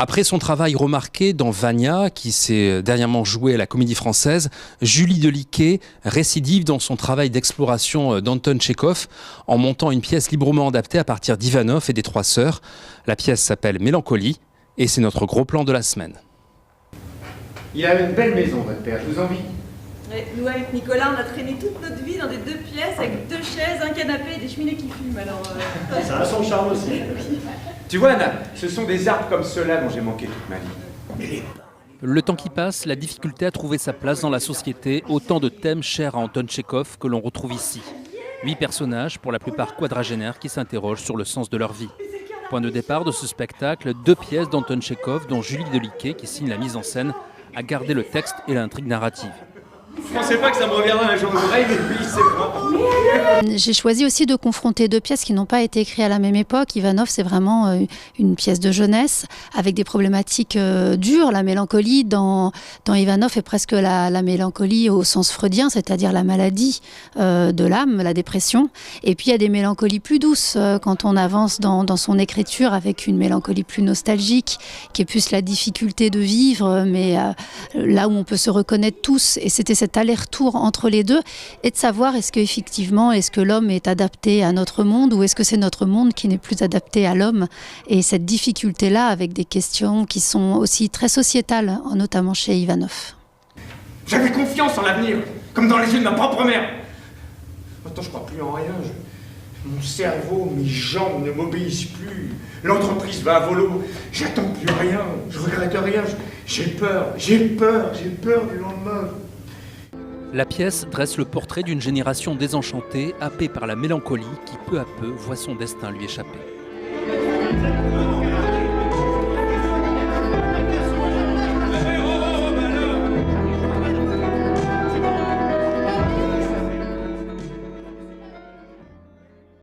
Après son travail remarqué dans Vania, qui s'est dernièrement joué à la Comédie Française, Julie Deliquet récidive dans son travail d'exploration d'Anton Tchekhov en montant une pièce librement adaptée à partir d'Ivanov et des Trois Sœurs. La pièce s'appelle Mélancolie et c'est notre gros plan de la semaine. Il a une belle maison, votre père, je vous envie. Ouais, nous, avec Nicolas, on a traîné toute notre vie dans des 2 pièces avec 2 chaises, un canapé et des cheminées qui fument. Alors, Ça a son charme aussi. Tu vois, Anna, ce sont des arbres comme ceux-là dont j'ai manqué toute ma vie. Le temps qui passe, la difficulté à trouver sa place dans la société, autant de thèmes chers à Anton Tchekhov que l'on retrouve ici. 8 personnages, pour la plupart quadragénaires, qui s'interrogent sur le sens de leur vie. Point de départ de ce spectacle, 2 pièces d'Anton Tchekhov, dont Julie Deliquet, qui signe la mise en scène, a gardé le texte et l'intrigue narrative. Je pensais pas que ça me reviendrait un jour aux oreilles, mais oui, c'est vrai. J'ai choisi aussi de confronter 2 pièces qui n'ont pas été écrites à la même époque. Ivanov, c'est vraiment une pièce de jeunesse avec des problématiques dures. La mélancolie dans Ivanov est presque la mélancolie au sens freudien, c'est-à-dire la maladie de l'âme, la dépression. Et puis il y a des mélancolies plus douces quand on avance dans son écriture avec une mélancolie plus nostalgique, qui est plus la difficulté de vivre, mais là où on peut se reconnaître tous. Et c'était cet aller-retour entre les deux et de savoir est-ce que l'homme est adapté à notre monde ou est-ce que c'est notre monde qui n'est plus adapté à l'homme, et cette difficulté-là avec des questions qui sont aussi très sociétales, notamment chez Ivanov. J'avais confiance en l'avenir, comme dans les yeux de ma propre mère. Maintenant, je crois plus en rien. Mon cerveau, mes jambes ne m'obéissent plus. L'entreprise va à volo. J'attends plus rien. Je regrette rien. J'ai peur du lendemain. La pièce dresse le portrait d'une génération désenchantée, happée par la mélancolie qui peu à peu voit son destin lui échapper.